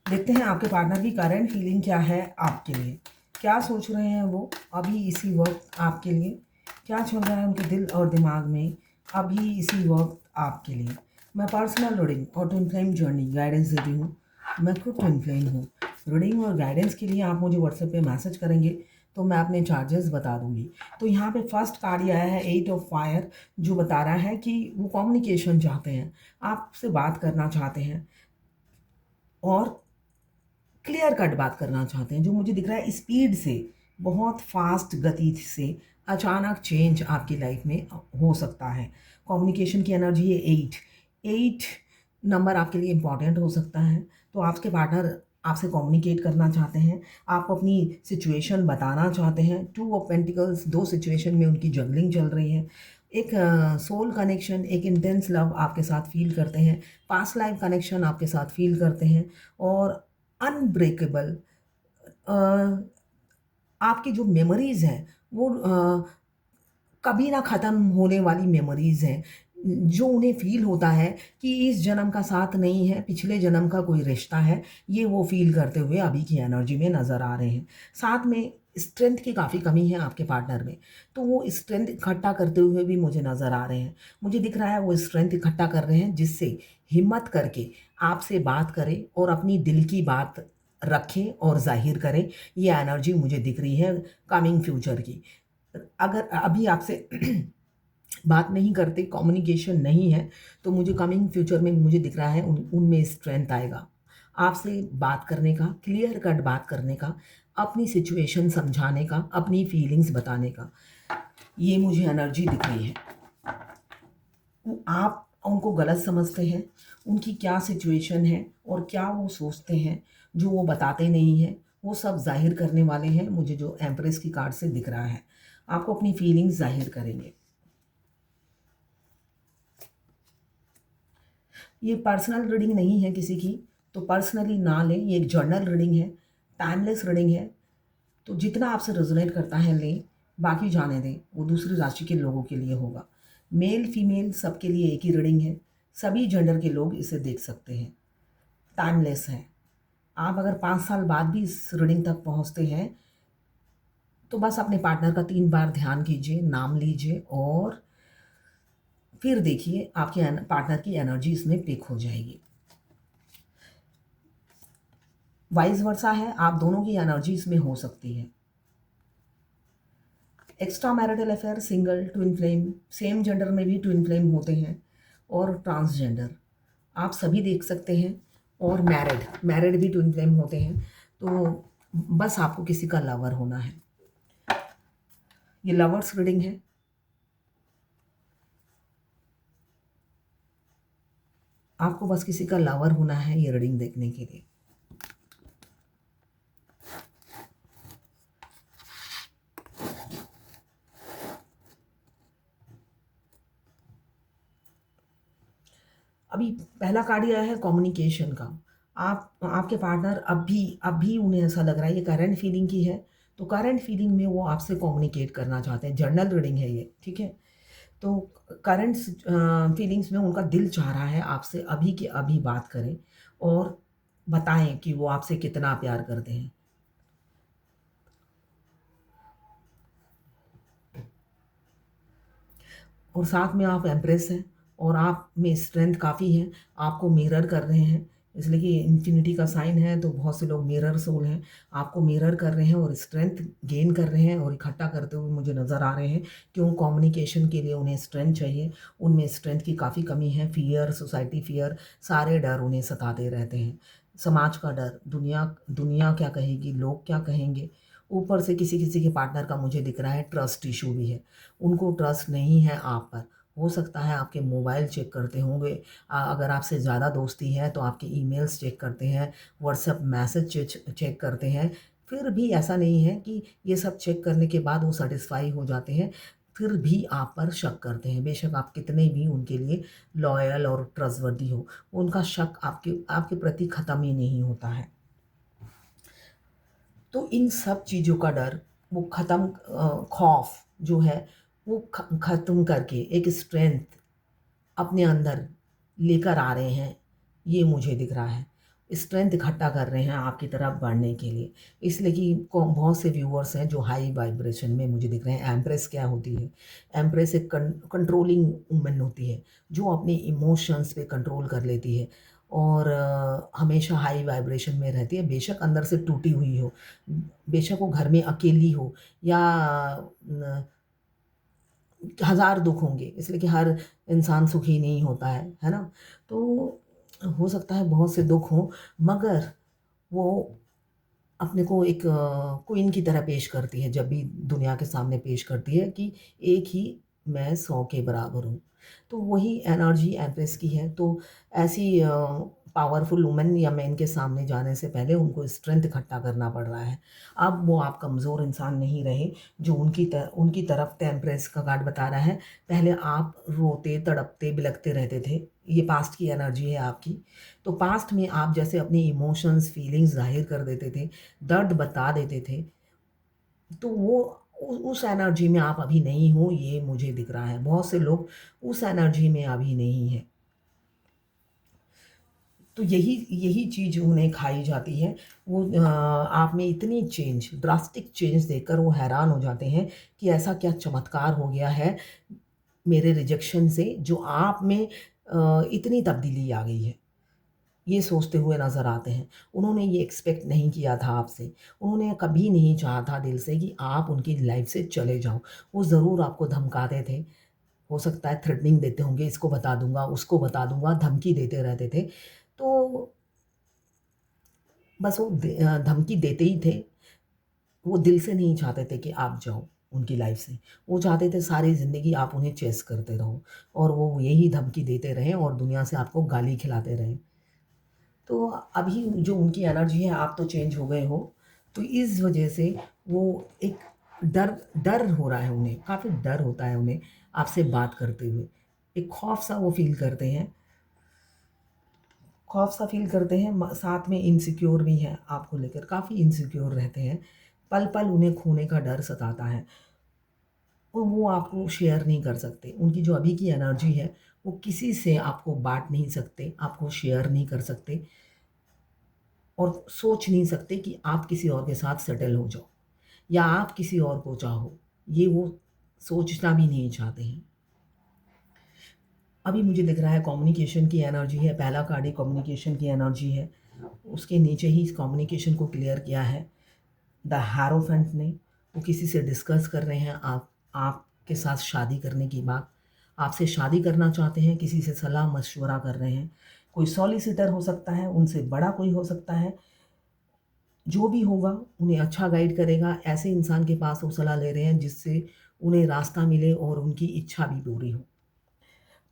देखते हैं आपके पार्टनर की करंट फीलिंग क्या है आपके लिए। क्या सोच रहे हैं वो अभी इसी वक्त आपके लिए। क्या चल रहा है उनके दिल और दिमाग में अभी इसी वक्त आपके लिए। मैं पर्सनल रीडिंग और ट्विन फ्लेम जर्नी गाइडेंस देती हूँ। मैं खुद ट्विन फ्लेम हूँ। रीडिंग और गाइडेंस के लिए आप मुझे व्हाट्सएप पे मैसेज करेंगे तो मैं अपने चार्जेस बता दूंगी। तो यहाँ पे फर्स्ट कार्ड आया है 8 ऑफ फायर, जो बता रहा है कि वो कम्युनिकेशन चाहते हैं, आपसे बात करना चाहते हैं और क्लियर कट बात करना चाहते हैं। जो मुझे दिख रहा है स्पीड से, बहुत फास्ट गति से अचानक चेंज आपकी लाइफ में हो सकता है। कम्युनिकेशन की एनर्जी है 8। 8 नंबर आपके लिए इम्पॉर्टेंट हो सकता है। तो आपके पार्टनर आपसे कम्युनिकेट करना चाहते हैं, आपको अपनी सिचुएशन बताना चाहते हैं। 2 ऑफ पेंटिकल्स, दो सिचुएशन में उनकी जंगलिंग चल रही है। एक सोल कनेक्शन, एक इंटेंस लव आपके साथ फील करते हैं। पास्ट लाइफ कनेक्शन आपके साथ फील करते हैं और अनब्रेकेबल आपकी जो मेमोरीज़ हैं वो कभी ना ख़त्म होने वाली मेमोरीज़ हैं। जो उन्हें फ़ील होता है कि इस जन्म का साथ नहीं है, पिछले जन्म का कोई रिश्ता है, ये वो फ़ील करते हुए अभी की एनर्जी में नज़र आ रहे हैं। साथ में स्ट्रेंथ की काफ़ी कमी है आपके पार्टनर में, तो वो स्ट्रेंथ इकट्ठा करते हुए भी मुझे नज़र आ रहे हैं। मुझे दिख रहा है वो स्ट्रेंथ इकट्ठा कर रहे हैं, जिससे हिम्मत करके आपसे बात करें और अपनी दिल की बात रखें और ज़ाहिर करें। ये एनर्जी मुझे दिख रही है कमिंग फ्यूचर की। अगर अभी आपसे बात नहीं करते, कम्युनिकेशन नहीं है, तो मुझे कमिंग फ्यूचर में मुझे दिख रहा है उनमें स्ट्रेंथ आएगा। आपसे बात करने का, क्लियर कट बात करने का, अपनी सिचुएशन समझाने का, अपनी फीलिंग्स बताने का, ये मुझे एनर्जी दिख रही है। आप उनको गलत समझते हैं, उनकी क्या सिचुएशन है और क्या वो सोचते हैं जो वो बताते नहीं हैं, वो सब ज़ाहिर करने वाले हैं। मुझे जो एम्प्रेस की कार्ड से दिख रहा है, आपको अपनी फीलिंग्स ज़ाहिर करेंगे। ये पर्सनल रीडिंग नहीं है किसी की, तो पर्सनली ना लें। ये एक जर्नल रीडिंग है, टाइमलेस रीडिंग है। तो जितना आपसे रेजोनेट करता है लें, बाकी जाने दें, वो दूसरी राशि के लोगों के लिए होगा। मेल फीमेल सबके लिए एक ही रीडिंग है, सभी जेंडर के लोग इसे देख सकते हैं। टाइमलेस है। आप अगर 5 साल बाद भी इस रीडिंग तक पहुंचते हैं तो बस अपने पार्टनर का 3 बार ध्यान कीजिए, नाम लीजिए और फिर देखिए आपके पार्टनर की एनर्जी इसमें पिक हो जाएगी। वाइस वर्सा है, आप दोनों की एनर्जी इसमें हो सकती है। Extra marital affair, single, twin flame, same gender में भी ट्विन फ्लेम होते हैं और ट्रांसजेंडर आप सभी देख सकते हैं। और मैरिड भी ट्विन फ्लेम होते हैं। तो बस आपको किसी का लवर होना है। ये लवर्स रीडिंग है। आपको बस किसी का लवर होना है ये रीडिंग देखने के लिए। अभी पहला कार्ड आया है कम्युनिकेशन का। आपके पार्टनर अभी उन्हें ऐसा लग रहा है, ये करंट फीलिंग की है, तो करंट फीलिंग में वो आपसे कम्युनिकेट करना चाहते हैं। जर्नल रीडिंग है ये, ठीक है। तो करंट फीलिंग्स में उनका दिल चाह रहा है आपसे अभी के अभी बात करें और बताएं कि वो आपसे कितना प्यार करते हैं। और साथ में आप एम्प्रेस हैं और आप में स्ट्रेंथ काफ़ी है। आपको मिरर कर रहे हैं, इसलिए कि इन्फिनिटी का साइन है, तो बहुत से लोग मिरर सोल हैं। आपको मिरर कर रहे हैं और स्ट्रेंथ गेन कर रहे हैं और इकट्ठा करते हुए मुझे नज़र आ रहे हैं। क्यों? कम्युनिकेशन के लिए उन्हें स्ट्रेंथ चाहिए। उनमें स्ट्रेंथ की काफ़ी कमी है। फियर, सोसाइटी फियर, सारे डर उन्हें सताते रहते हैं। समाज का डर, दुनिया दुनिया क्या कहेगी, लोग क्या कहेंगे। ऊपर से किसी किसी के पार्टनर का मुझे दिख रहा है ट्रस्ट इशू भी है। उनको ट्रस्ट नहीं है आप पर। हो सकता है आपके मोबाइल चेक करते होंगे। अगर आपसे ज़्यादा दोस्ती है तो आपके ईमेल्स चेक करते हैं, व्हाट्सएप मैसेज चेक करते हैं। फिर भी ऐसा नहीं है कि ये सब चेक करने के बाद वो सेटिस्फाई हो जाते हैं, फिर भी आप पर शक करते हैं। बेशक आप कितने भी उनके लिए लॉयल और ट्रस्टवर्दी हो, उनका शक आपके आपके प्रति ख़त्म ही नहीं होता है। तो इन सब चीज़ों का डर वो ख़त्म, खौफ जो है वो ख़त्म करके एक स्ट्रेंथ अपने अंदर लेकर आ रहे हैं, ये मुझे दिख रहा है। स्ट्रेंथ इकट्ठा कर रहे हैं आपकी तरफ बढ़ने के लिए। इसलिए कि बहुत से व्यूअर्स हैं जो हाई वाइब्रेशन में मुझे दिख रहे हैं। एम्प्रेस क्या होती है? एम्प्रेस एक कंट्रोलिंग वुमन होती है जो अपने इमोशंस पे कंट्रोल कर लेती है और हमेशा हाई वाइब्रेशन में रहती है। बेशक अंदर से टूटी हुई हो, बेशक वो घर में अकेली हो या हज़ार दुख होंगे, इसलिए कि हर इंसान सुखी नहीं होता है ना? तो हो सकता है बहुत से दुख हों, मगर वो अपने को एक क्वीन की तरह पेश करती है, जब भी दुनिया के सामने पेश करती है कि एक ही मैं 100 के बराबर हूँ। तो वही एनर्जी एम्प्रेस की है। तो ऐसी पावरफुल वुमन या मेन के सामने जाने से पहले उनको स्ट्रेंथ इकट्ठा करना पड़ रहा है। अब वो आप कमज़ोर इंसान नहीं रहे, जो उनकी तरफ एम्प्रेस का कार्ड बता रहा है। पहले आप रोते, तड़पते, बिलखते रहते थे, ये पास्ट की एनर्जी है आपकी। तो पास्ट में आप जैसे अपनी इमोशंस, फीलिंग्स ज़ाहिर कर देते थे, दर्द बता देते थे, तो वो उस एनर्जी में आप अभी नहीं हो, ये मुझे दिख रहा है। बहुत से लोग उस एनर्जी में अभी नहीं हैं। तो यही यही चीज़ उन्हें खाई जाती है। वो आप में इतनी चेंज, ड्रास्टिक चेंज देखकर वो हैरान हो जाते हैं कि ऐसा क्या चमत्कार हो गया है मेरे रिजेक्शन से, जो आप में इतनी तब्दीली आ गई है। ये सोचते हुए नज़र आते हैं। उन्होंने ये एक्सपेक्ट नहीं किया था आपसे। उन्होंने कभी नहीं चाहा था दिल से कि आप उनकी लाइफ़ से चले जाओ। वो ज़रूर आपको धमकाते थे। हो सकता है थ्रेटनिंग देते होंगे, इसको बता दूँगा, उसको बता दूँगा, धमकी देते रहते थे। तो बस वो धमकी देते ही थे। वो दिल से नहीं चाहते थे कि आप जाओ उनकी लाइफ़ से। वो चाहते थे सारी ज़िंदगी आप उन्हें चेस करते रहो और वो यही धमकी देते रहें और दुनिया से आपको गाली खिलाते रहें। तो अभी जो उनकी एनर्जी है, आप तो चेंज हो गए हो, तो इस वजह से वो एक डर डर हो रहा है उन्हें, काफ़ी डर होता है उन्हें आपसे बात करते हुए। एक खौफ़-सा वो फ़ील करते हैं, खौफ़-सा फ़ील करते हैं, साथ में इनसिक्योर भी हैं आपको लेकर, काफ़ी इनसिक्योर रहते हैं। पल-पल उन्हें खोने का डर सताता है और वो आपको शेयर नहीं कर सकते। उनकी जो अभी की एनर्जी है, वो किसी से आपको बाँट नहीं सकते, आपको शेयर नहीं कर सकते और सोच नहीं सकते कि आप किसी और के साथ सेटल हो जाओ या आप किसी और को चाहो। ये वो सोचना भी नहीं चाहते हैं। अभी मुझे दिख रहा है कम्युनिकेशन की एनर्जी है, पहला कार्ड ही कम्युनिकेशन की एनर्जी है। उसके नीचे ही इस कम्युनिकेशन को क्लियर किया है द हायरोफेंट ने। वो किसी से डिस्कस कर रहे हैं आपके साथ शादी करने की बात। आपसे शादी करना चाहते हैं, किसी से सलाह-मशवरा कर रहे हैं। कोई सॉलिसिटर हो सकता है, उनसे बड़ा कोई हो सकता है। जो भी होगा उन्हें अच्छा गाइड करेगा। ऐसे इंसान के पास वो सलाह ले रहे हैं जिससे उन्हें रास्ता मिले और उनकी इच्छा भी पूरी हो।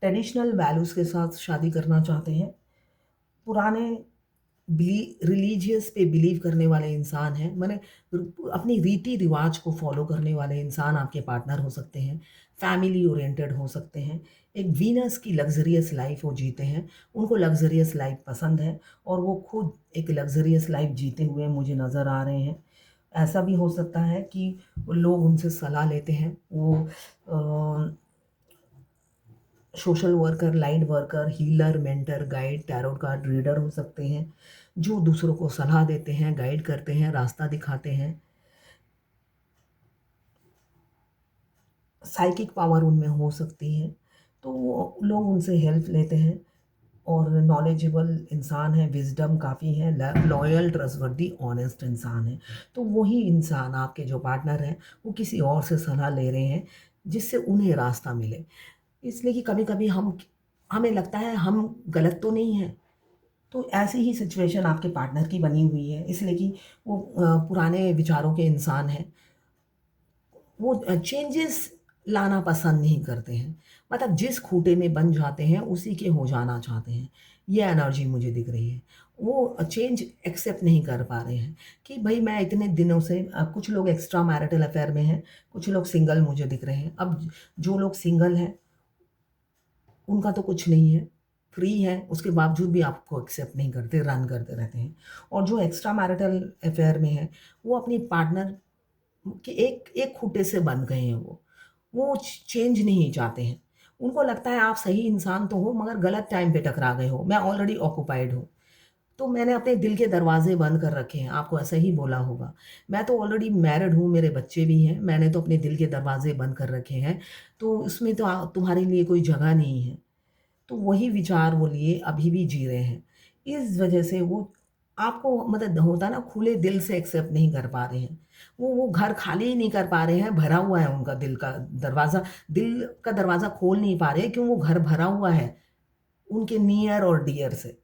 ट्रेडिशनल वैल्यूज़ के साथ शादी करना चाहते हैं। पुराने रिलीजियस पे बिलीव करने वाले इंसान हैं, माने अपनी रीति रिवाज को फॉलो करने वाले इंसान आपके पार्टनर हो सकते हैं। फैमिली ओरिएंटेड हो सकते हैं। एक वीनस की लग्जरियस लाइफ वो जीते हैं। उनको लग्जरियस लाइफ पसंद है और वो खुद एक लग्जरियस लाइफ जीते हुए मुझे नज़र आ रहे हैं। ऐसा भी हो सकता है कि लोग उनसे सलाह लेते हैं। वो social worker, light worker, healer, mentor, guide, tarot card reader हो सकते हैं, जो दूसरों को सलाह देते हैं, गाइड करते हैं, रास्ता दिखाते हैं। साइकिक पावर उनमें हो सकती है, तो वो लोग उनसे हेल्प लेते हैं और नॉलेजेबल इंसान है, विज़डम काफ़ी है, लॉयल, ट्रस्टवर्दी, ऑनेस्ट इंसान है। तो वही इंसान आपके जो पार्टनर हैं, वो किसी और से सलाह ले रहे हैं, जिससे उन्हें रास्ता मिले। इसलिए कि कभी-कभी हमें लगता है हम गलत तो नहीं हैं। तो ऐसी ही सिचुएशन आपके पार्टनर की बनी हुई है, इसलिए कि वो पुराने विचारों के इंसान हैं। वो चेंजेस लाना पसंद नहीं करते हैं। मतलब जिस खूँटे में बंध जाते हैं, उसी के हो जाना चाहते हैं। ये एनर्जी मुझे दिख रही है। वो चेंज एक्सेप्ट नहीं कर पा रहे हैं कि भई मैं इतने दिनों से कुछ लोग एक्स्ट्रा मैरिटल अफ़ेयर में हैं, कुछ लोग सिंगल मुझे दिख रहे हैं। अब जो लोग सिंगल हैं उनका तो कुछ नहीं है, फ्री हैं, उसके बावजूद भी आपको एक्सेप्ट नहीं करते, रन करते रहते हैं। और जो एक्स्ट्रा मैरिटल अफ़ेयर में हैं, वो अपनी पार्टनर के एक एक खूँटे से बंध गए हैं वो। वो चेंज नहीं चाहते हैं। उनको लगता है आप सही इंसान तो हो मगर गलत टाइम पे टकरा गए हो, मैं ऑलरेडी ऑक्यूपाइड हूँ। तो मैंने अपने दिल के दरवाजे बंद कर रखे हैं, आपको ऐसा ही बोला होगा। मैं तो ऑलरेडी मैरिड हूँ, मेरे बच्चे भी हैं, मैंने तो अपने दिल के दरवाजे बंद कर रखे हैं, तो उसमें तो तुम्हारे लिए कोई जगह नहीं है। तो वही विचार वो लिए अभी भी जी रहे हैं। इस वजह से वो आपको मतलब होता है ना, खुले दिल से एक्सेप्ट नहीं कर पा रहे हैं। वो घर खाली ही नहीं कर पा रहे हैं, भरा हुआ है उनका दिल का दरवाज़ा खोल नहीं पा रहे हैं, क्यों? वो घर भरा हुआ है उनके नियर और डियर से।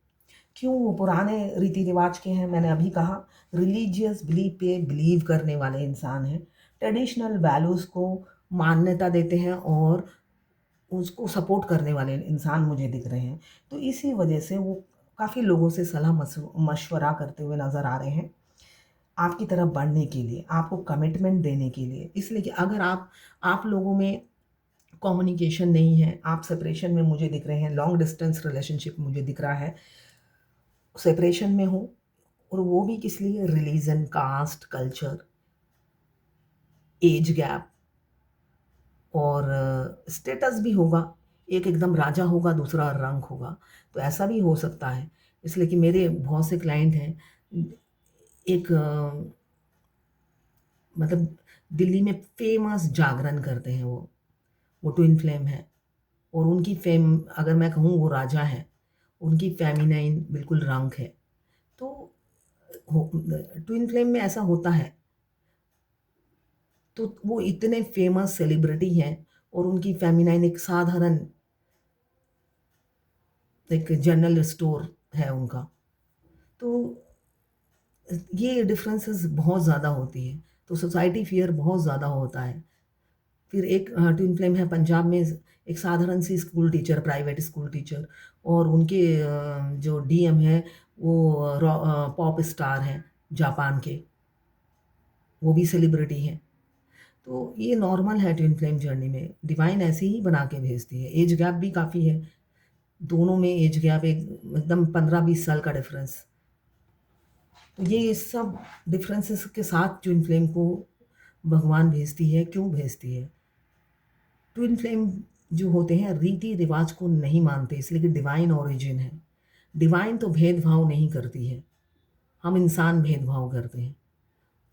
क्यों? वो पुराने रीति-रिवाज के हैं, मैंने अभी कहा, रिलीजियस बिलीफ पे बिलीव करने वाले इंसान हैं। ट्रेडिशनल वैल्यूज़ को मान्यता देते हैं और उसको सपोर्ट करने वाले इंसान मुझे दिख रहे हैं। तो इसी वजह से वो काफ़ी लोगों से सलाह मशवरा करते हुए नज़र आ रहे हैं, आपकी तरफ बढ़ने के लिए, आपको कमिटमेंट देने के लिए। इसलिए कि अगर आप लोगों में कम्युनिकेशन नहीं है, आप सेपरेशन में मुझे दिख रहे हैं, लॉन्ग डिस्टेंस रिलेशनशिप मुझे दिख रहा है, सेपरेशन में हो, और वो भी किस लिए? Religion, caste, culture, age gap और स्टेटस भी होगा। एक एकदम राजा होगा, दूसरा रंक होगा, तो ऐसा भी हो सकता है। इसलिए कि मेरे बहुत से क्लाइंट हैं, एक मतलब दिल्ली में फेमस जागरण करते हैं वो ट्विन फ्लेम है, और उनकी फेम, अगर मैं कहूँ, वो राजा हैं, उनकी फेमिनाइन बिल्कुल रंक है। तो ट्विन फ्लेम में ऐसा होता है, तो वो इतने फेमस सेलिब्रिटी हैं और उनकी फेमिनाइन एक साधारण एक जनरल स्टोर है उनका। तो ये डिफरेंसेस बहुत ज़्यादा होती है, तो सोसाइटी फ़ियर बहुत ज़्यादा होता है। फिर एक ट्विन फ्लेम है पंजाब में, एक साधारण सी school teacher, private school teacher, और उनके जो डीएम हैं वो पॉप स्टार हैं जापान के, वो भी सेलिब्रिटी हैं। तो ये नॉर्मल है ट्विन फ्लेम जर्नी में, डिवाइन ऐसे ही बना के भेजती है। एज गैप भी काफ़ी है, दोनों में एज गैप एकदम 15-20 साल का डिफरेंस। तो ये सब डिफरेंसेस के साथ ट्विन फ्लेम को भगवान भेजती है। क्यों भेजती है? ट्विन फ्लेम जो होते हैं रीति रिवाज को नहीं मानते, इसलिए कि डिवाइन ओरिजिन है। डिवाइन तो भेदभाव नहीं करती है, हम इंसान भेदभाव करते हैं।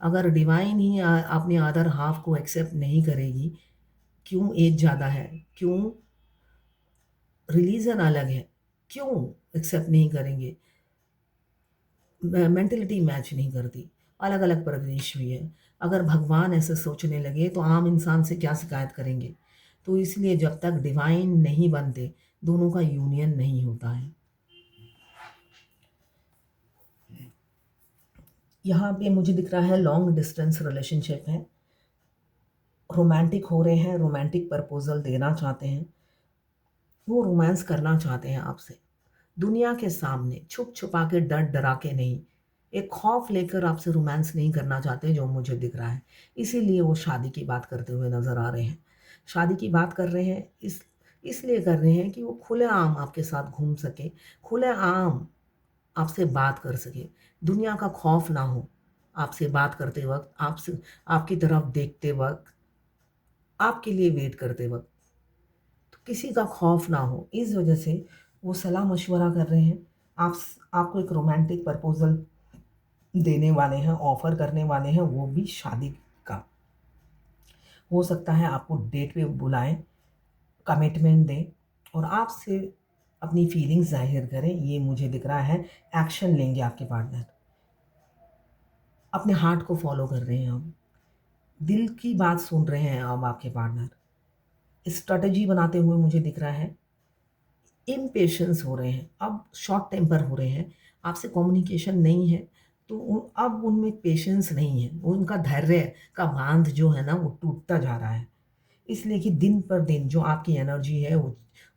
अगर डिवाइन ही अपने अदर हाफ को एक्सेप्ट नहीं करेगी, क्यों एज ज़्यादा है, क्यों रिलीजन अलग है, क्यों एक्सेप्ट नहीं करेंगे? मेंटलिटी मैच नहीं करती, अलग अलग परिवेश भी है। अगर भगवान ऐसे सोचने लगे तो आम इंसान से क्या शिकायत करेंगे? तो इसलिए जब तक डिवाइन नहीं बनते, दोनों का यूनियन नहीं होता है। यहाँ पे मुझे दिख रहा है लॉन्ग डिस्टेंस रिलेशनशिप है, रोमांटिक हो रहे हैं, रोमांटिक प्रपोजल देना चाहते हैं, वो रोमांस करना चाहते हैं आपसे, दुनिया के सामने छुप छुपा के, डर डरा के नहीं, एक खौफ लेकर आपसे रोमांस नहीं करना चाहते, जो मुझे दिख रहा है। इसीलिए वो शादी की बात करते हुए नज़र आ रहे हैं। शादी की बात कर रहे हैं इसलिए कर रहे हैं कि वो खुलेआम आपके साथ घूम सके, खुलेआम आपसे बात कर सके, दुनिया का खौफ ना हो आपसे बात करते वक़्त, आपसे आपकी तरफ देखते वक़्त, आपके लिए वेट करते वक़्त। तो किसी का खौफ ना हो, इस वजह से वो सलाह-मशवरा कर रहे हैं। आपको एक रोमांटिक प्रपोज़ल देने वाले हैं, ऑफ़र करने वाले हैं, वो भी शादी का। हो सकता है आपको डेट पे बुलाएँ, कमिटमेंट दें और आपसे अपनी फीलिंग्स ज़ाहिर करें, ये मुझे दिख रहा है। एक्शन लेंगे आपके पार्टनर। अपने हार्ट को फ़ॉलो कर रहे हैं अब। दिल की बात सुन रहे हैं अब आपके पार्टनर। स्ट्रैटेजी बनाते हुए मुझे दिख रहा है। इम्पेशंस हो रहे हैं, अब शॉर्ट टेम्पर हो रहे हैं, आपसे कम्युनिकेशन नहीं है, तो अब उनमें पेशेंस नहीं है, उनका धैर्य का बांध जो है ना, वो टूटता जा रहा है। इसलिए कि दिन पर दिन जो आपकी एनर्जी है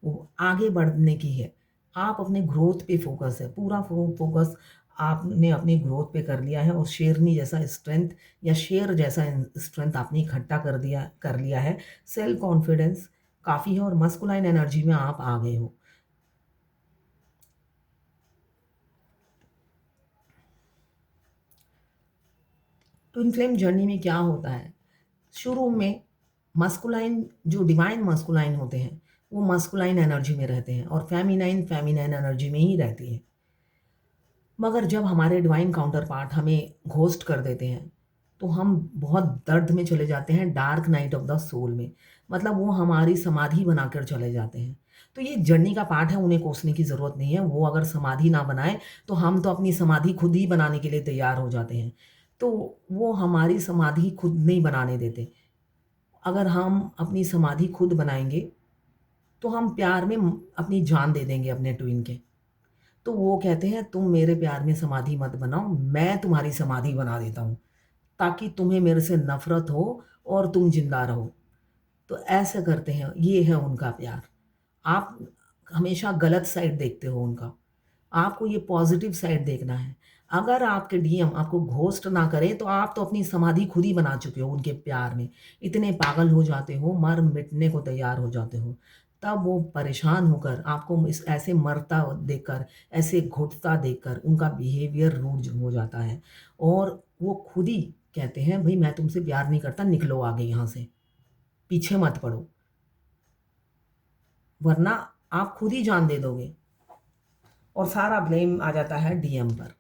वो आगे बढ़ने की है। आप अपने ग्रोथ पे फोकस है, पूरा फोकस आपने अपनी ग्रोथ पे कर लिया है, और शेरनी जैसा स्ट्रेंथ या शेर जैसा स्ट्रेंथ आपने इकट्ठा कर लिया है। सेल्फ कॉन्फिडेंस काफ़ी है और मस्कुलाइन एनर्जी में आप आ गए हो। ट्विन फ्लेम जर्नी में क्या होता है? शुरू में मस्कुलाइन, जो डिवाइन मस्कुलाइन होते हैं, वो मस्कुलाइन एनर्जी में रहते हैं और फेमिनाइन फेमिनाइन एनर्जी में ही रहती है। मगर जब हमारे डिवाइन काउंटर पार्ट हमें घोस्ट कर देते हैं तो हम बहुत दर्द में चले जाते हैं, dark night of the soul में। मतलब वो हमारी समाधि बनाकर चले जाते हैं। तो ये जर्नी का पार्ट है, उन्हें कोसने की ज़रूरत नहीं है। वो अगर समाधि ना बनाए तो हम तो अपनी समाधि खुद ही बनाने के लिए तैयार हो जाते हैं। तो वो हमारी समाधि खुद नहीं बनाने देते। अगर हम अपनी समाधि खुद बनाएंगे तो हम प्यार में अपनी जान दे देंगे अपने ट्विन के। तो वो कहते हैं तुम मेरे प्यार में समाधि मत बनाओ, मैं तुम्हारी समाधि बना देता हूँ, ताकि तुम्हें मेरे से नफ़रत हो और तुम ज़िंदा रहो। तो ऐसे करते हैं, ये है उनका प्यार। आप हमेशा गलत साइड देखते हो उनका, आपको ये पॉज़िटिव साइड देखना है। अगर आपके डीएम आपको घोस्ट ना करे तो आप तो अपनी समाधि खुद ही बना चुके हो उनके प्यार में। इतने पागल हो जाते हो, मर मिटने को तैयार हो जाते हो। तब वो परेशान होकर आपको इस ऐसे मरता देखकर, ऐसे घुटता देखकर उनका बिहेवियर रूड हो जाता है और वो खुद ही कहते हैं, "भई मैं तुमसे प्यार नहीं करता, निकलो आगे यहाँ से, पीछे मत पड़ो, वरना आप खुद ही जान दे दोगे।" और सारा ब्लेम आ जाता है डीएम पर।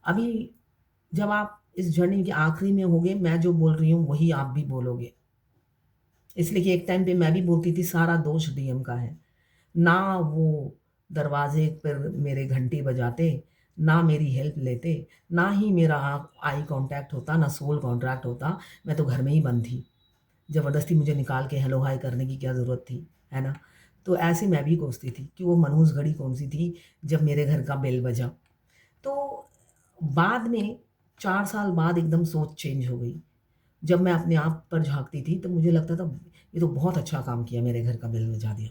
अभी जब आप इस जर्नी के आखिरी में होगे, मैं जो बोल रही हूँ वही आप भी बोलोगे। इसलिए कि एक टाइम पे मैं भी बोलती थी सारा दोष डीएम का है। ना वो दरवाज़े पर मेरे घंटी बजाते, ना मेरी हेल्प लेते, ना ही मेरा आई कॉन्टैक्ट होता, ना सोल कॉन्ट्रैक्ट होता, मैं तो घर में ही बंद थी। ज़बरदस्ती मुझे निकाल के हेलो हाय करने की क्या ज़रूरत थी, है ना? तो ऐसे मैं भी कोसती थी कि वो मनहूस घड़ी कौन-सी थी जब मेरे घर का बेल बजा। तो बाद में 4 साल बाद एकदम सोच चेंज हो गई। जब मैं अपने आप पर झाँकती थी तो मुझे लगता था ये तो बहुत अच्छा काम किया, मेरे घर का बेल बजा दिया।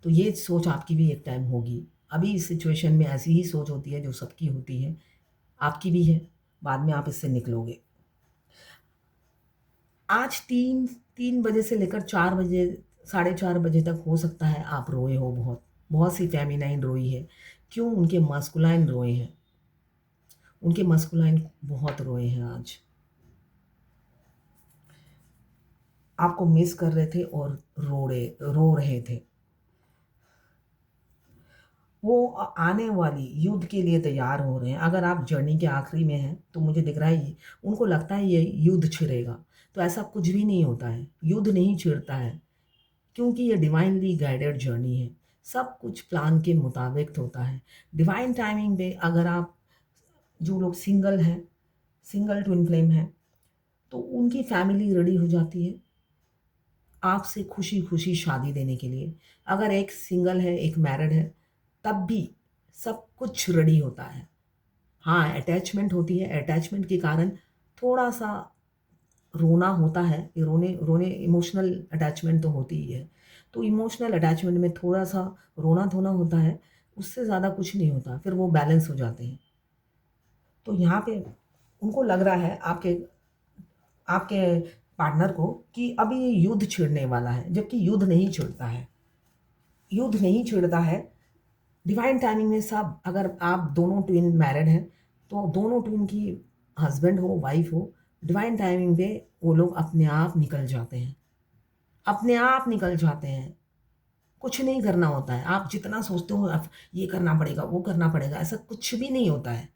तो ये सोच आपकी भी एक टाइम होगी। अभी इस सिचुएशन में ऐसी ही सोच होती है जो सबकी होती है, आपकी भी है, बाद में आप इससे निकलोगे। आज 3 बजे से लेकर 4 बजे, साढ़े 4 बजे तक हो सकता है आप रोए हो बहुत। बहुत सी फ़ेमिनाइन रोई है। क्यों? उनके मास्कुलाइन रोए हैं। उनके मास्कुलाइन बहुत रोए हैं आज। आपको मिस कर रहे थे और रो रहे थे। वो आने वाली युद्ध के लिए तैयार हो रहे हैं। अगर आप जर्नी के आखिरी में हैं, तो मुझे दिख रहा है उनको लगता है ये युद्ध छिड़ेगा। तो ऐसा कुछ भी नहीं होता है, युद्ध नहीं छिड़ता है, क्योंकि ये डिवाइनली गाइडेड जर्नी है। सब कुछ प्लान के मुताबिक होता है। डिवाइन टाइमिंग पे अगर आप, जो लोग सिंगल हैं, सिंगल ट्विन फ्लेम हैं, तो उनकी फैमिली रेडी हो जाती है आपसे खुशी-खुशी शादी देने के लिए। अगर एक सिंगल है, एक मैरिड है, तब भी सब कुछ रेडी होता है। हाँ, अटैचमेंट होती है, अटैचमेंट के कारण थोड़ा-सा रोना होता है। ये रोने रोने इमोशनल अटैचमेंट तो होती ही है। तो इमोशनल अटैचमेंट में थोड़ा-सा रोना-धोना होता है, उससे ज़्यादा कुछ नहीं होता, फिर वो बैलेंस हो जाते हैं। तो यहाँ पे उनको लग रहा है आपके आपके पार्टनर को कि अभी ये युद्ध छिड़ने वाला है, जबकि युद्ध नहीं छिड़ता है। युद्ध नहीं छिड़ता है। डिवाइन टाइमिंग में सब, अगर आप दोनों ट्विन मैरिड हैं, तो दोनों ट्विन की हस्बैंड हो, वाइफ हो, डिवाइन टाइमिंग पे वो लोग अपने आप निकल जाते हैं। अपने आप निकल जाते हैं। कुछ नहीं करना होता है। आप जितना सोचते हो अब ये करना पड़ेगा, वो करना पड़ेगा, ऐसा कुछ भी नहीं होता है।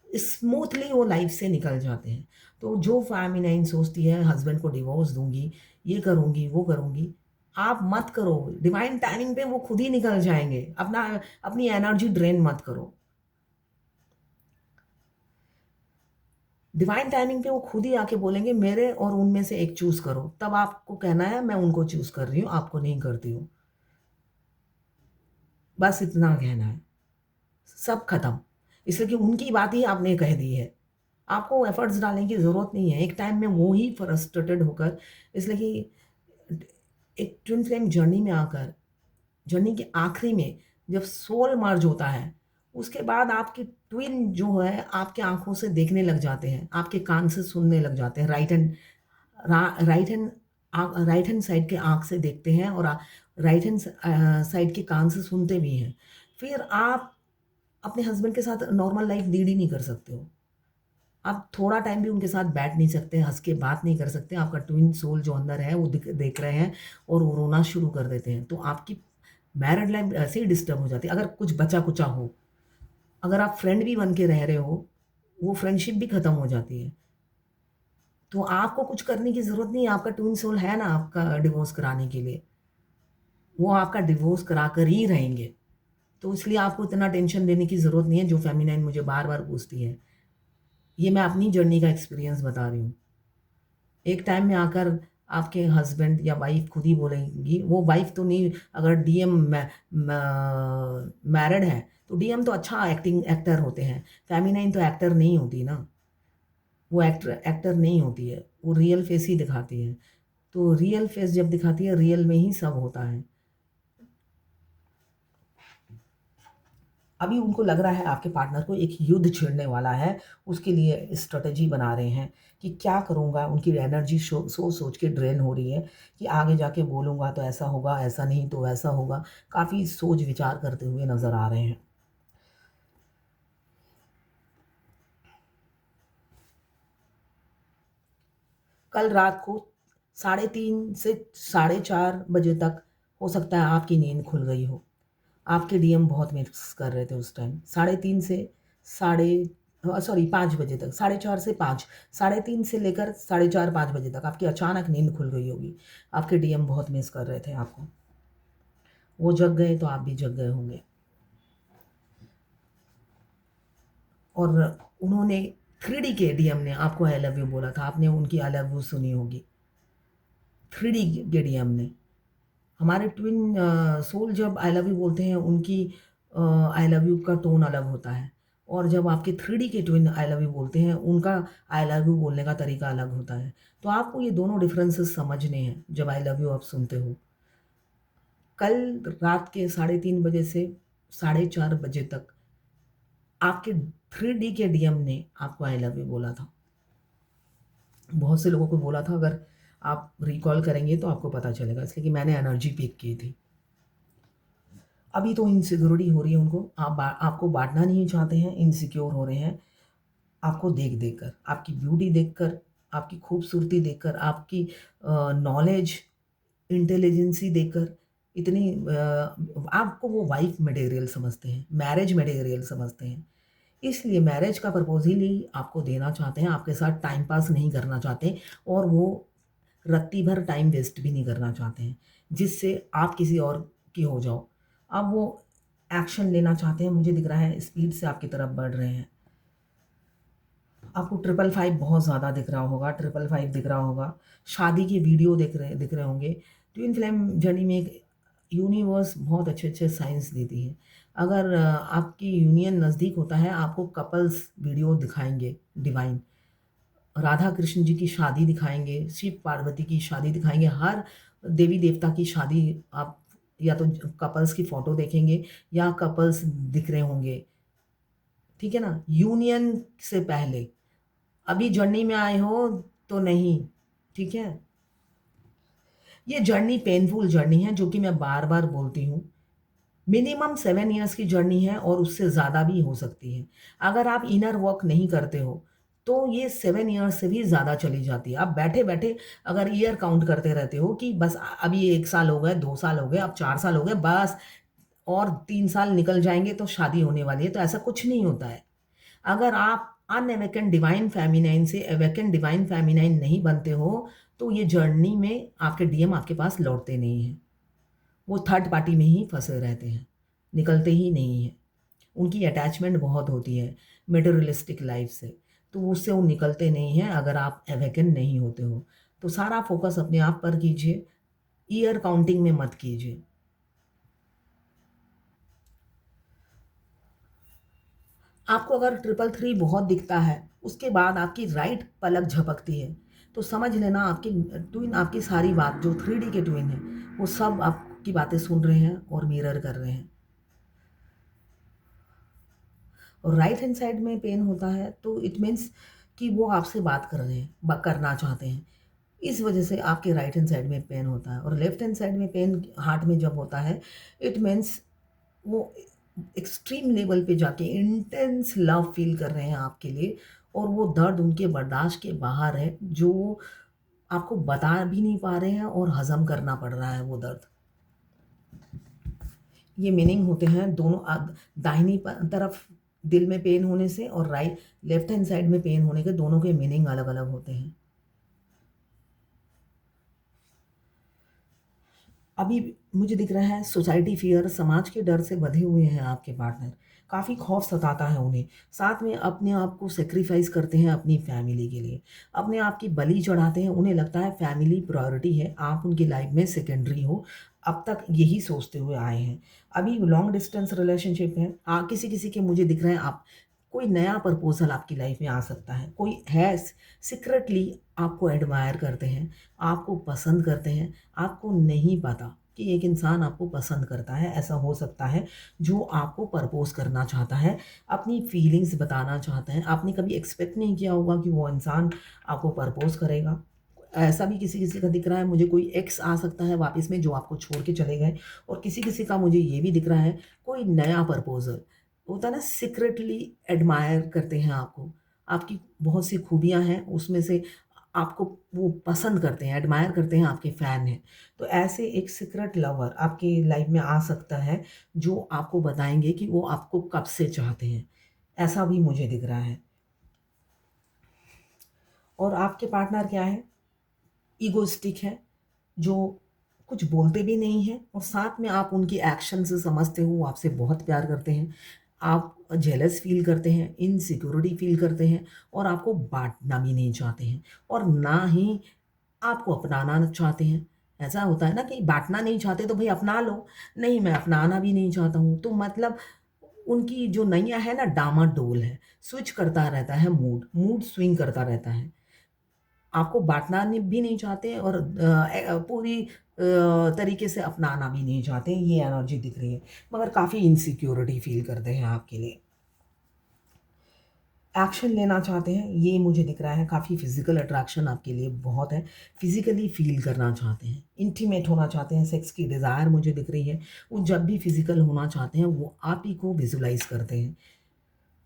स्मूथली वो लाइफ से निकल जाते हैं। तो जो फ़ेमिनाइन सोचती है हस्बैंड को डिवोर्स दूँगी, ये करूँगी, वो करूँगी, आप मत करो। डिवाइन टाइमिंग पे वो खुद ही निकल जाएँगे। अपनी एनर्जी ड्रेन मत करो। डिवाइन टाइमिंग पे वो खुद ही आके बोलेंगे मेरे और उनमें से एक चूज़ करो। तब आपको कहना है मैं उनको चूज़ कर रही हूँ, आपको नहीं करती हूँ। बस इतना कहना है। सब खत्म। इसलिए कि उनकी बात ही आपने कह दी है। आपको एफर्ट्स डालने की ज़रूरत नहीं है। एक टाइम में वो ही फ्रस्ट्रेटेड होकर, इसलिए कि एक ट्विन फ्लेम जर्नी में आकर, जर्नी के आखिरी में जब सोल मर्ज होता है, उसके बाद आपके ट्विन जो है आपकी आँखों से देखने लग जाते हैं, आपके कान से सुनने लग जाते हैं। राइट हैंड साइड के आँख से देखते हैं और राइट हैंड साइड के कान से सुनते भी हैं। फिर आप अपने हस्बैंड के साथ नॉर्मल लाइफ़ लीड ही नहीं कर सकते हो। आप थोड़ा टाइम भी उनके साथ बैठ नहीं सकते, हँस के बात नहीं कर सकते। आपका ट्विन सोल जो अंदर है वो देख रहे हैं और वो रोना शुरू कर देते हैं। तो आपकी मैरिड लाइफ़ ऐसे ही डिस्टर्ब हो जाती है, अगर कुछ बचा-कुचा हो। अगर आप फ्रेंड भी बन के रह रहे हो, वो फ्रेंडशिप भी ख़त्म हो जाती है। तो आपको कुछ करने की ज़रूरत नहीं है, आपका ट्विन सोल है ना आपका डिवोर्स कराने के लिए। वो आपका डिवोर्स करा कर ही रहेंगे। तो इसलिए आपको इतना टेंशन लेने की ज़रूरत नहीं है, जो फ़ेमिनाइन मुझे बार-बार पूछती है। ये मैं अपनी जर्नी का एक्सपीरियंस बता रही हूँ। एक टाइम में आकर आपके हस्बैंड या वाइफ़ खुद ही बोलेंगी, वो वाइफ़ तो नहीं, अगर डीएम मैरिड है, तो डीएम तो अच्छा एक्टर होते हैं। फ़ेमिनाइन तो एक्टर नहीं होती ना, वो एक्टर नहीं होती है, वो रियल फेस ही दिखाती है। तो रियल फेस जब दिखाती है, रियल में ही सब होता है। अभी उनको लग रहा है आपके पार्टनर को एक युद्ध छिड़ने वाला है, उसके लिए स्ट्रैटेजी बना रहे हैं कि क्या करूँगा? उनकी एनर्जी सोच के ड्रेन हो रही है कि आगे जाके बोलूँगा तो ऐसा होगा, ऐसा नहीं तो वैसा होगा। काफ़ी सोच-विचार करते हुए नज़र आ रहे हैं। कल रात को 3:30 से 4:30 बजे तक हो सकता है आपकी नींद खुल गई हो। आपके डीएम बहुत मिस कर रहे थे उस टाइम। 3:30 से साढ़े 5 बजे तक, 4:30 से 5, 3:30 से लेकर 4:30-5 बजे तक आपकी अचानक नींद खुल गई होगी। आपके डीएम बहुत मिस कर रहे थे आपको। वो जग गए तो आप भी जग गए होंगे। और उन्होंने 3D के डीएम ने आपको आई लव यू बोला था। आपने उनकी आई लव यू सुनी होगी। 3D के डीएम ने। हमारे ट्विन सोल जब आई लव यू बोलते हैं, उनकी आई लव यू का टोन अलग होता है, और जब आपके 3D के ट्विन आई लव यू बोलते हैं, उनका आई लव यू बोलने का तरीका अलग होता है। तो आपको ये दोनों डिफरेंसेस समझने हैं जब आई लव यू आप सुनते हो। कल रात के 3:30 बजे से 4:30 बजे तक आपके 3D के डीएम ने आपको आई लव यू बोला था। बहुत से लोगों को बोला था, अगर आप रिकॉल करेंगे तो आपको पता चलेगा, इसलिए कि मैंने एनर्जी पिक की थी। अभी तो इनसिक्योरिटी हो रही है उनको, आपको बाँटना नहीं चाहते हैं, इनसिक्योर हो रहे हैं, आपको देख-देख कर, आपकी ब्यूटी देखकर, आपकी खूबसूरती देखकर, आपकी नॉलेज, इंटेलिजेंसी देखकर, इतनी आपको वो वाइफ़ मटेरियल समझते हैं, मैरिज मटेरियल समझते हैं। इसलिए मैरिज का प्रपोज़ल ही आपको देना चाहते हैं, आपके साथ टाइम पास नहीं करना चाहते, और वो रत्ती भर टाइम वेस्ट भी नहीं करना चाहते हैं, जिससे आप किसी और की हो जाओ। अब वो एक्शन लेना चाहते हैं, मुझे दिख रहा है स्पीड से आपकी तरफ बढ़ रहे हैं। आपको 555 बहुत ज़्यादा दिख रहा होगा, 555 दिख रहा होगा, शादी के वीडियो दिख रहे होंगे। ट्विन फ्लेम जर्नी में एक यूनिवर्स बहुत अच्छे-अच्छे साइंस देती है। अगर आपकी यूनियन नज़दीक होता है, आपको कपल्स वीडियो दिखाएँगे डिवाइन। राधा कृष्ण जी की शादी दिखाएँगे, शिव पार्वती की शादी दिखाएँगे, हर देवी-देवता की शादी आप या तो कपल्स की फ़ोटो देखेंगे या कपल्स दिख रहे होंगे, ठीक है ना? यूनियन से पहले, अभी जर्नी में आए हो तो नहीं, ठीक है? ये जर्नी पेनफुल जर्नी है, जो कि मैं बार-बार बोलती हूँ। मिनिमम 7 इयर्स की जर्नी है और उससे ज़्यादा भी हो सकती है। अगर आप इनर वर्क नहीं करते हो, तो ये 7 इयर्स से भी ज़्यादा चली जाती है। आप बैठे-बैठे अगर ईयर काउंट करते रहते हो कि बस अभी 1 साल हो गए, 2 साल हो गए, अब 4 साल हो गए, बस और 3 साल निकल जाएँगे तो शादी होने वाली है, तो ऐसा कुछ नहीं होता है। अगर आप अनअवेकन डिवाइन फेमिनाइन से अवेकन डिवाइन फेमिनाइन नहीं बनते हो, तो ये जर्नी में आपके डीएम आपके पास लौटते नहीं हैं। वो थर्ड पार्टी में ही फँसे रहते हैं, निकलते ही नहीं हैं। उनकी अटैचमेंट बहुत होती है मटेरियलिस्टिक लाइफ़ से, तो उससे वो निकलते नहीं हैं अगर आप अवेकन नहीं होते हो। तो सारा फ़ोकस अपने आप पर कीजिए, ईयर काउंटिंग में मत कीजिए। आपको अगर 333 बहुत दिखता है, उसके बाद आपकी राइट पलक झपकती है, तो समझ लेना आपकी ट्विन आपकी सारी बात, जो 3D के ट्विन हैं, वो सब आपकी बातें सुन रहे हैं और मिरर कर रहे हैं। और राइट हैंड साइड में पेन होता है, तो इट मीन्स कि वो आपसे बात कर रहे हैं, करना चाहते हैं। इस वजह से आपके राइट हैंड साइड में पेन होता है, और लेफ्ट हैंड साइड में पेन हार्ट में जब होता है, इट मीन्स वो एक्सट्रीम लेवल पे जाके इंटेंस लव फील कर रहे हैं आपके लिए, और वो दर्द उनके बर्दाश्त के बाहर है, जो आपको बता भी नहीं पा रहे हैं और हज़म करना पड़ रहा है वो दर्द। ये मीनिंग होते हैं दोनों दाहिनी तरफ दिल में पेन होने से और लेफ्ट हैंड साइड में पेन होने के दोनों के मीनिंग अलग अलग होते हैं। अभी मुझे दिख रहा है सोसाइटी फियर, समाज के डर से बंधे हुए हैं आपके पार्टनर। काफ़ी खौफ सताता है उन्हें। साथ में अपने आप को सेक्रीफाइस करते हैं अपनी फैमिली के लिए, अपने आप की बलि चढ़ाते हैं। उन्हें लगता है फैमिली प्रायोरिटी है, आप उनकी लाइफ में सेकेंडरी हो। अब तक यही सोचते हुए आए हैं। अभी लॉन्ग डिस्टेंस रिलेशनशिप है। किसी किसी के मुझे दिख रहे हैं आप, कोई नया प्रपोजल आपकी लाइफ में आ सकता है। कोई है सीक्रेटली आपको एडमायर करते हैं, आपको पसंद करते हैं। आपको नहीं पता कि एक इंसान आपको पसंद करता है। ऐसा हो सकता है जो आपको प्रपोज करना चाहता है, अपनी फीलिंग्स बताना चाहता है। आपने कभी एक्सपेक्ट नहीं किया होगा कि वो इंसान आपको प्रपोज करेगा। ऐसा भी किसी किसी का दिख रहा है मुझे, कोई एक्स आ सकता है वापस में जो आपको छोड़ के चले गए। और किसी किसी का मुझे ये भी दिख रहा है कोई नया प्रपोजल होता है ना, सीक्रेटली एडमायर करते हैं आपको। आपकी बहुत सी खूबियाँ हैं उसमें से, आपको वो पसंद करते हैं, एडमायर करते हैं, आपके फ़ैन हैं। तो ऐसे एक सीक्रेट लवर आपकी लाइफ में आ सकता है जो आपको बताएँगे कि वो आपको कब से चाहते हैं। ऐसा भी मुझे दिख रहा है। और आपके पार्टनर क्या है? ईगोइस्टिक है, जो कुछ बोलते भी नहीं हैं और साथ में आप उनकी एक्शन से समझते हो वो आपसे बहुत प्यार करते हैं। आप जेलस फ़ील करते हैं, इनसिक्योरिटी फ़ील करते हैं और आपको बाँटना भी नहीं चाहते हैं और ना ही आपको अपनाना चाहते हैं। ऐसा होता है ना कि बाँटना नहीं चाहते तो भई अपना लो। नहीं, मैं अपनाना भी नहीं चाहता हूँ। तो मतलब उनकी जो नैया है ना डामाडोल है, स्विच करता रहता है मूड स्विंग करता रहता है। आपको बाँटना भी नहीं चाहते और पूरी तरीके से अपनाना भी नहीं चाहते, ये एनर्जी दिख रही है। मगर काफ़ी इनसिक्योरिटी फ़ील करते हैं आपके लिए। एक्शन लेना चाहते हैं, ये मुझे दिख रहा है। काफ़ी फ़िज़िकल अट्रैक्शन आपके लिए बहुत है। फ़िज़िकली फ़ील करना चाहते हैं, इंटीमेट होना चाहते हैं, सेक्स की डिज़ायर मुझे दिख रही है। वो जब भी फ़िज़िकल होना चाहते हैं, वो आप ही को विज़ुअलाइज़ करते हैं।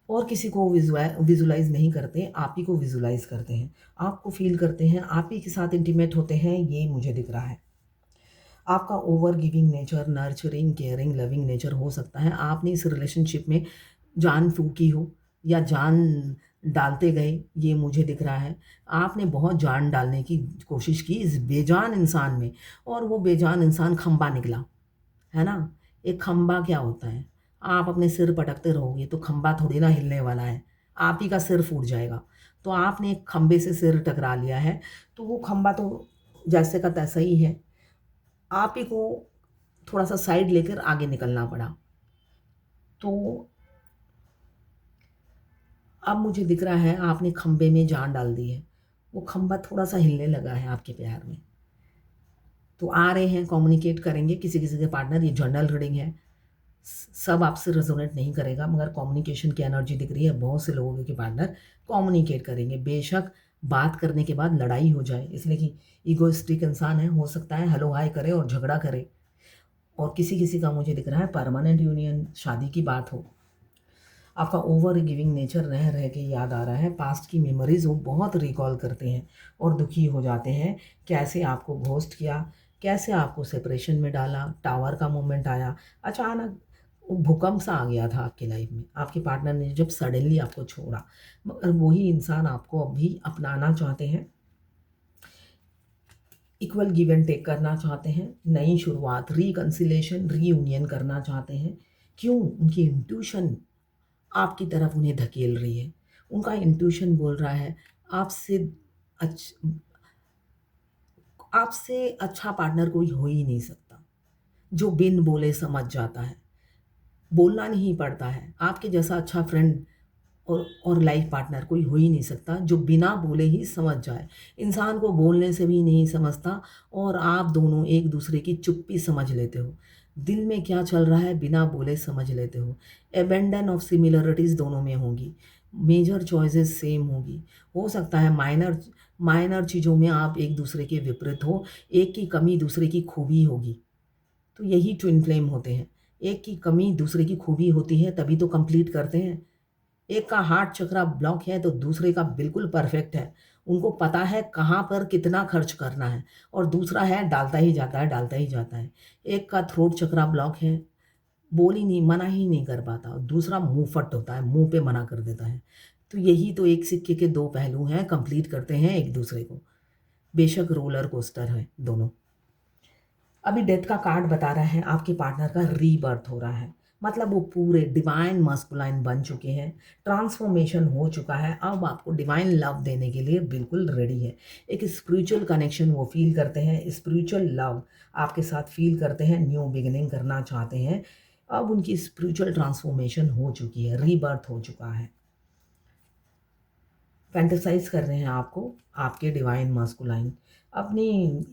और किसी को विज़ुअलाइज़ नहीं करते, आप ही को विज़ुअलाइज़ करते हैं। आपको फ़ील करते हैं, आप ही के साथ इंटीमेट होते हैं, ये मुझे दिख रहा है। आपका over giving nature, nurturing, caring, loving nature हो सकता है। आपने इस रिलेशनशिप में जान फूँकी हो या जान डालते गए, ये मुझे दिख रहा है। आपने बहुत जान डालने की कोशिश की इस बेजान इंसान में और वो बेजान इंसान खंबा निकला, है ना? एक खंबा क्या होता है? आप अपने सिर पटकते रहोगे तो खंबा थोड़ी ना हिलने वाला है, आप ही का सिर फूट जाएगा। तो आपने एक खंबे से सिर टकरा लिया है, तो वो खंबा तो जैसे का तैसा ही है। आप ही को थोड़ा-सा साइड लेकर आगे निकलना पड़ा। तो अब मुझे दिख रहा है आपने खंबे में जान डाल दी है। वो खंबा थोड़ा-सा हिलने लगा है आपके प्यार में। तो आ रहे हैं, कम्युनिकेट करेंगे किसी-किसी के पार्टनर, ये जनरल रीडिंग है। सब आपसे रेज़ोनेट नहीं करेगा मगर कम्युनिकेशन की एनर्जी दिख रही है। बहुत से लोगों के पार्टनर कम्युनिकेट करेंगे। बेशक बात करने के बाद लड़ाई हो जाए, इसलिए कि इगोइस्टिक इंसान है, हो सकता है हेलो हाय करे और झगड़ा करे। और किसी-किसी का मुझे दिख रहा है परमानेंट यूनियन, शादी की बात हो। आपका ओवर गिविंग नेचर रह रह के याद आ रहा है। पास्ट की मेमोरीज़ वो बहुत रिकॉल करते हैं और दुखी हो जाते हैं। कैसे आपको घोस्ट किया, कैसे आपको सेपरेशन में डाला, टावर का मोमेंट आया, अचानक भूकंप सा आ गया था आपकी लाइफ में। आपके पार्टनर ने जब सडनली आपको छोड़ा, मगर वही इंसान आपको अभी अपनाना चाहते हैं। इक्वल गिव एंड टेक करना चाहते हैं, नई शुरुआत, रिकंसिलिएशन, रीयूनियन करना चाहते हैं। क्यों? उनकी इंट्यूशन आपकी तरफ उन्हें धकेल रही है। उनका इंट्यूशन बोल रहा है आपसे अच्छ आपसे अच्छा पार्टनर कोई हो ही नहीं सकता, जो बिन बोले समझ जाता है। बोलना नहीं पड़ता है। आपके जैसा अच्छा फ्रेंड और लाइफ पार्टनर कोई हो ही नहीं सकता जो बिना बोले ही समझ जाए। इंसान को बोलने से भी नहीं समझता और आप दोनों एक दूसरे की चुप्पी समझ लेते हो। दिल में क्या चल रहा है बिना बोले समझ लेते हो। एबेंडन ऑफ सिमिलरिटीज़ दोनों में होंगी। मेजर चॉइसेस सेम होगी। हो सकता है माइनर माइनर चीज़ों में आप एक दूसरे के विपरीत हो, एक की कमी दूसरे की खूबी होगी। तो यही ट्विन फ्लेम होते हैं। एक की कमी दूसरे की खूबी होती है तभी तो कंप्लीट करते हैं। एक का हार्ट चक्रा ब्लॉक है तो दूसरे का बिल्कुल परफेक्ट है। उनको पता है कहाँ पर कितना खर्च करना है और दूसरा है डालता ही जाता है, डालता ही जाता है। एक का थ्रोट चक्रा ब्लॉक है, बोल ही नहीं, मना ही नहीं कर पाता, दूसरा मुँह फट होता है, मुँह पे मना कर देता है। तो यही तो एक सिक्के के 2 पहलू हैं, कंप्लीट करते हैं एक-दूसरे को। बेशक रोलर कोस्टर है दोनों। अभी डेथ का कार्ड बता रहा है आपके पार्टनर का रीबर्थ हो रहा है। मतलब वो पूरे डिवाइन मस्कुलाइन बन चुके हैं, ट्रांसफॉर्मेशन हो चुका है, अब आपको डिवाइन लव देने के लिए बिल्कुल रेडी है। एक स्पिरिचुअल कनेक्शन वो फ़ील करते हैं, स्पिरिचुअल लव आपके साथ फ़ील करते हैं, न्यू बिगिनिंग करना चाहते हैं। अब उनकी स्पिरिचुअल ट्रांसफॉर्मेशन हो चुकी है, रीबर्थ हो चुका है। फैंटेसाइज़ कर रहे हैं आपको, आपके डिवाइन मस्कुलाइन। अपनी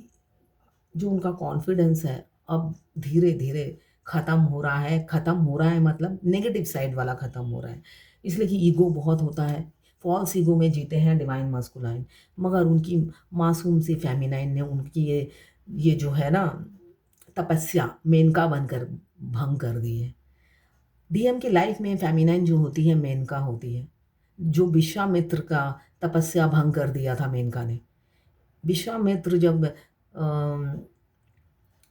जो उनका कॉन्फिडेंस है अब धीरे-धीरे ख़त्म हो रहा है। ख़त्म हो रहा है मतलब नेगेटिव साइड वाला ख़त्म हो रहा है। इसलिए कि ईगो बहुत होता है, फ़ॉल्स ईगो में जीते हैं डिवाइन मस्कुलाइन। मगर उनकी मासूम सी फ़ेमिनाइन ने उनकी ये जो है ना तपस्या मेनका बनकर भंग कर दी है। डीएम की लाइफ़ में फ़ेमिनाइन जो होती है मेनका होती है। जो विश्वामित्र का तपस्या भंग कर दिया था मेनका ने। विश्वामित्र जब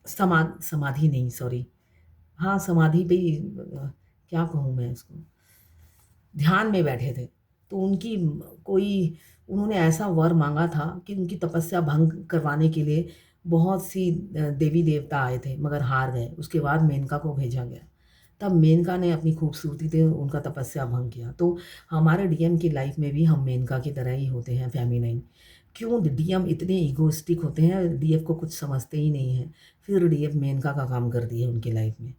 समाधि नहीं, सॉरी, हाँ, समाधि पे ही क्या कहूँ मैं इसको? ध्यान में बैठे थे, तो उनकी कोई उन्होंने ऐसा वर माँगा था कि उनकी तपस्या भंग करवाने के लिए बहुत सी देवी-देवता आए थे, मगर हार गए। उसके बाद मेनका को भेजा गया। तब मेनका ने अपनी खूबसूरती से उनका तपस्या भंग किया। तो हमारे डीएम की लाइफ़ में भी हम मेनका की तरह ही होते हैं, फेमिनाइन। क्यों डीएम इतने इगोइस्टिक होते हैं, डीएफ को कुछ समझते ही नहीं हैं। फिर डीएफ मेनका का काम करती है उनकी लाइफ़ में।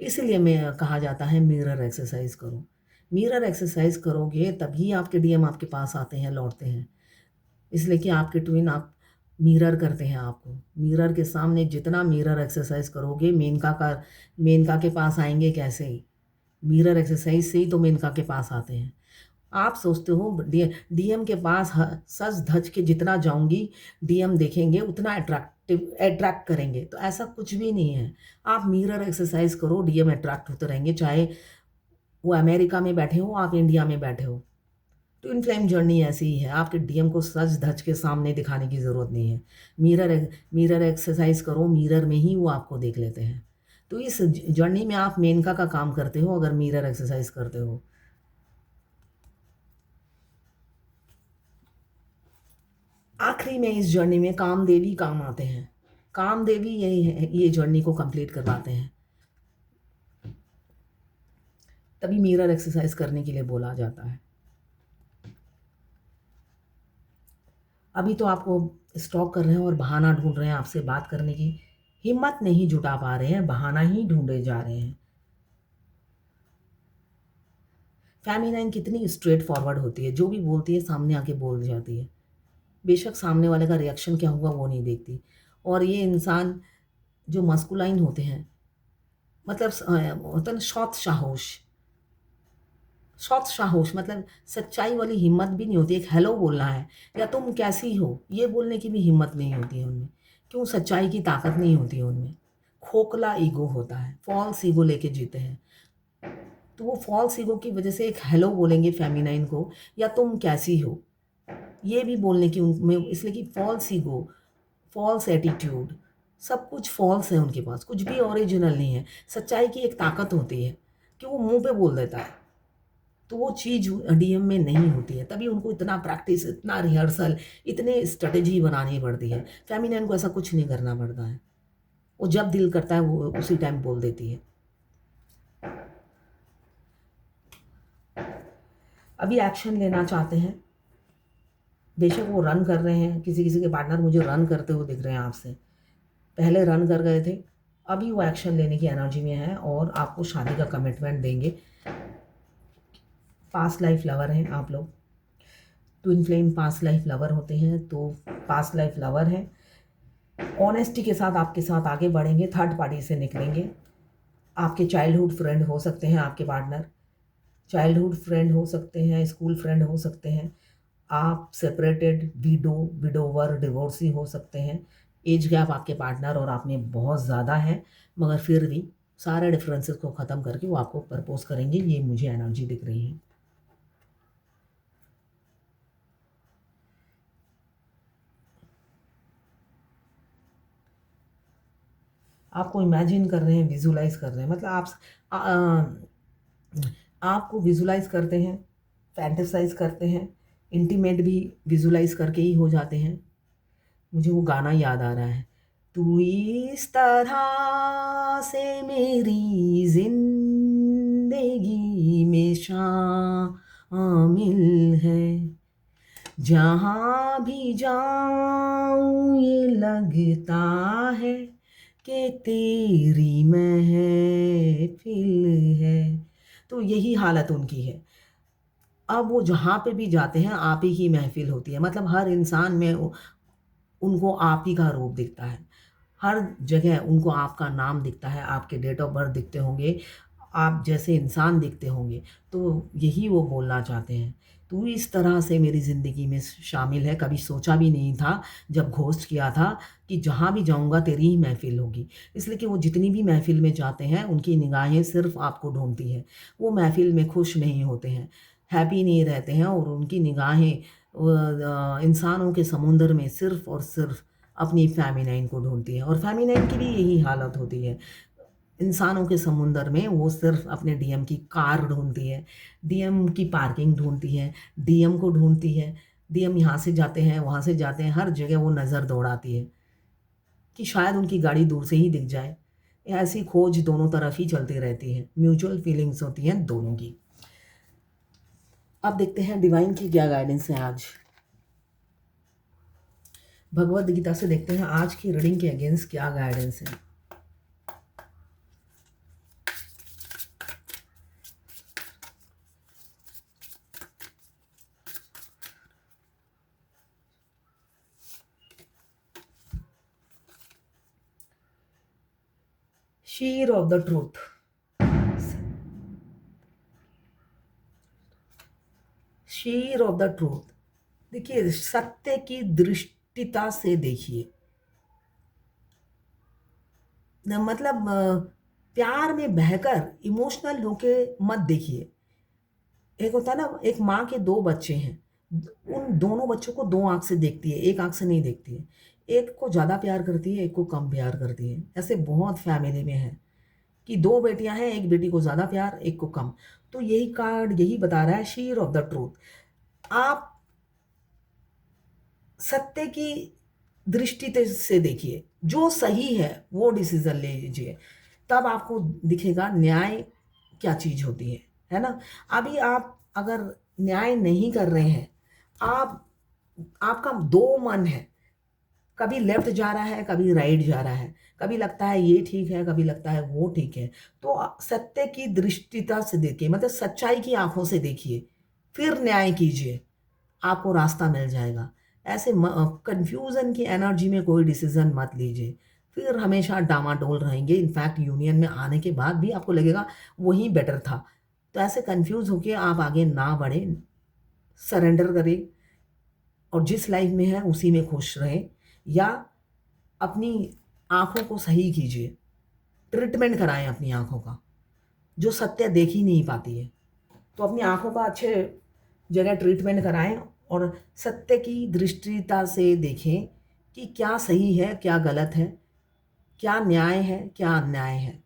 इसीलिए मैं कहा जाता है मिरर एक्सरसाइज़ करो। मिरर एक्सरसाइज़ करोगे तभी आपके डीएम आपके पास आते हैं, लौटते हैं। इसलिए कि आपके ट्विन आप मिरर करते हैं आपको। मिरर के सामने जितना मिरर एक्सरसाइज़ करोगे मेनका के पास आएँगे कैसे? मिरर एक्सरसाइज़ से ही तो मेनका के पास आते हैं। आप सोचते हो डीएम के पास सज-धज के जितना जाऊँगी, डीएम देखेंगे उतना अट्रैक्ट करेंगे, तो ऐसा कुछ भी नहीं है। आप मिरर एक्सरसाइज़ करो, डीएम अट्रैक्ट होते रहेंगे, चाहे वो अमेरिका में बैठे हों, आप इंडिया में बैठे हो। ट्विन फ्लेम जर्नी ऐसी ही है, आपके डीएम को सज-धज के सामने दिखाने की ज़रूरत नहीं है। मिरर एक्सरसाइज़ करो, मिरर में ही वो आपको देख लेते हैं। तो इस जर्नी में आप मेनका का काम करते हो अगर मिरर एक्सरसाइज़ करते हो। आखिरी में इस जर्नी में कामदेवी काम आते हैं। कामदेवी यही है, ये जर्नी को कंप्लीट करवाते हैं। तभी मिरर एक्सरसाइज़ करने के लिए बोला जाता है। अभी तो आपको स्टॉक कर रहे हैं और बहाना ढूँढ रहे हैं आपसे बात करने की, हिम्मत नहीं जुटा पा रहे हैं, बहाना ही ढूँढे जा रहे हैं। फेमिनाइन कितनी स्ट्रेट फॉरवर्ड होती है, जो भी बोलती है सामने आके बोल जाती है। बेशक सामने वाले का रिएक्शन क्या होगा वो नहीं देखती। और ये इंसान जो मस्कुलाइन होते हैं, मतलब होता है ना सौत साहस, मतलब सच्चाई वाली हिम्मत भी नहीं होती। एक हेलो बोलना है या तुम कैसी हो, ये बोलने की भी हिम्मत नहीं होती है उनमें। क्यों? सच्चाई की ताकत नहीं होती है उनमें। खोखला ईगो होता है, फॉल्स ईगो लेके जीते हैं। तो वो फॉल्स ईगो की वजह से एक हेलो बोलेंगे फेमिनाइन को या तुम कैसी हो, ये भी बोलने की उनमें, इसलिए कि फॉल्स ईगो, फॉल्स एटीट्यूड, सब कुछ फॉल्स है उनके पास, कुछ भी ओरिजिनल नहीं है। सच्चाई की एक ताकत होती है कि वो मुँह पे बोल देता है। तो वो चीज़ डीएम में नहीं होती है, तभी उनको इतना प्रैक्टिस, इतना रिहर्सल, इतने स्ट्रैटेजी बनानी पड़ती है। फेमिनिन को ऐसा कुछ नहीं करना पड़ता है। वो जब दिल करता है वो उसी टाइम बोल देती है। अभी एक्शन लेना चाहते हैं, बेशक वो रन कर रहे हैं, किसी-किसी के पार्टनर मुझे रन करते हुए दिख रहे हैं आपसे। पहले रन कर गए थे, अभी वो एक्शन लेने की एनर्जी में हैं और आपको शादी का कमिटमेंट देंगे। पास्ट लाइफ लवर हैं आप लोग। Twin flame past life lover होते हैं, तो पास्ट लाइफ लवर हैं। ऑनेस्टी के साथ आपके साथ आगे बढ़ेंगे, थर्ड पार्टी से निकलेंगे। आपके चाइल्डहुड फ्रेंड हो सकते हैं आपके पार्टनर, चाइल्डहुड फ्रेंड हो सकते हैं, स्कूल फ्रेंड हो सकते हैं। आप सेपरेटेड, विडोवर, डिवोर्सी हो सकते हैं। एज गैप आपके पार्टनर और आप में बहुत ज़्यादा है, मगर फिर भी सारे डिफरेंसेस को ख़त्म करके वो आपको प्रपोज़ करेंगे, ये मुझे एनर्जी दिख रही है। आपको इमेजिन कर रहे हैं, विजुलाइज कर रहे हैं, मतलब आपको विजुलाइज करते हैं, फैंटेसाइज करते हैं, इंटीमेट भी विजुलाइज करके ही हो जाते हैं। मुझे वो गाना याद आ रहा है, तू इस तरह से मेरी जिंदगी में शामिल है, जहाँ भी जाऊँ ये लगता है कि तेरी महफिल है। तो यही हालत उनकी है। अब वो जहाँ पे भी जाते हैं आप ही की महफिल होती है, मतलब हर इंसान में उनको आप ही का रूप दिखता है, हर जगह उनको आपका नाम दिखता है, आपके डेट ऑफ बर्थ दिखते होंगे, आप जैसे इंसान दिखते होंगे। तो यही वो बोलना चाहते हैं, तू इस तरह से मेरी ज़िंदगी में शामिल है। कभी सोचा भी नहीं था जब घोस्ट किया था कि जहाँ भी जाऊँगा तेरी ही महफिल होगी। इसलिए कि वो जितनी भी महफिल में जाते हैं उनकी निगाहें सिर्फ आपको ढूंढती हैं। वो महफिल में खुश नहीं होते हैं, हैप्पी नहीं रहते हैं, और उनकी निगाहें इंसानों के समुंदर में सिर्फ और सिर्फ अपनी फेमिनाइन को ढूंढती है। और फेमिनाइन की भी यही हालत होती है, इंसानों के समुंदर में वो सिर्फ अपने डीएम की कार ढूंढती है, डीएम की पार्किंग ढूंढती है, डीएम को ढूंढती है। डीएम यहाँ से जाते हैं, वहाँ से जाते हैं, हर जगह वो नज़र दौड़ाती है कि शायद उनकी गाड़ी दूर से ही दिख जाए। ऐसी खोज दोनों तरफ ही चलती रहती है, म्यूचुअल फीलिंग्स होती हैं दोनों की। अब देखते हैं डिवाइन की क्या गाइडेंस है आज। भगवद गीता से देखते हैं आज की रीडिंग के अगेंस्ट क्या गाइडेंस है। Sheer of the truth, sheer of the truth. देखिए, सत्य की दृष्टिता से देखिए, मतलब प्यार में बहकर इमोशनल होके मत देखिए। एक होता है ना, एक माँ के दो बच्चे हैं, उन दोनों बच्चों को दो आंख से देखती है, एक आंख से नहीं देखती है। एक को ज़्यादा प्यार करती है, एक को कम प्यार करती है। ऐसे बहुत फैमिली में है कि दो बेटियां हैं, एक बेटी को ज़्यादा प्यार, एक को कम। तो यही कार्ड यही बता रहा है, शीर ऑफ द ट्रूथ। आप सत्य की दृष्टि से देखिए, जो सही है वो डिसीजन ले लीजिए, तब आपको दिखेगा न्याय क्या चीज़ होती है ना। अभी आप अगर न्याय नहीं कर रहे हैं, आप आपका दो मन है, कभी लेफ्ट जा रहा है, कभी राइट जा रहा है, कभी लगता है ये ठीक है, कभी लगता है वो ठीक है। तो सत्य की दृष्टिता से देखिए, मतलब सच्चाई की आंखों से देखिए, फिर न्याय कीजिए, आपको रास्ता मिल जाएगा। ऐसे कंफ्यूजन की एनर्जी में कोई डिसीजन मत लीजिए, फिर हमेशा डामाडोल रहेंगे। इनफैक्ट यूनियन में आने के बाद भी आपको लगेगा वही बेटर था। तो ऐसे कंफ्यूज होके आप आगे ना बढ़े, सरेंडर करें और जिस लाइफ में है उसी में खुश रहें, या अपनी आँखों को सही कीजिए, ट्रीटमेंट कराएं अपनी आँखों का, जो सत्य देख ही नहीं पाती है। तो अपनी आँखों का अच्छे जगह ट्रीटमेंट कराएं और सत्य की दृष्टिता से देखें कि क्या सही है, क्या गलत है, क्या न्याय है, क्या अन्याय है।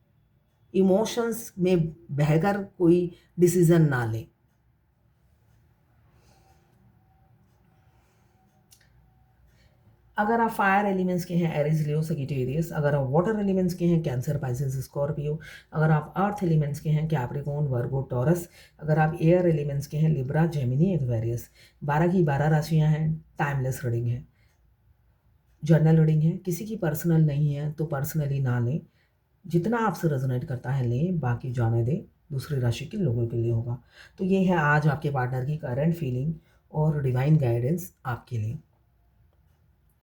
इमोशंस में बहकर कोई डिसीजन ना ले। अगर आप फायर एलिमेंट्स के हैं, एरीज, लियो, सगिटेरियस। अगर आप वाटर एलिमेंट्स के हैं, कैंसर, पाइसेस, स्कॉर्पियो। अगर आप अर्थ एलिमेंट्स के हैं, कैप्रिकॉर्न, वर्गो, टॉरस। अगर आप एयर एलिमेंट्स के हैं, लिब्रा, जेमिनी, एक्वेरियस। 12 की 12 राशियां हैं, टाइमलेस रीडिंग है, जर्नल रीडिंग है, किसी की पर्सनल नहीं है तो पर्सनली ना लें। जितना आपसे रेजोनेट करता है लें, बाकी जाने दें, दूसरी राशि के लोगों के लिए होगा। तो ये है आज आपके पार्टनर की करंट फीलिंग और डिवाइन गाइडेंस आपके लिए।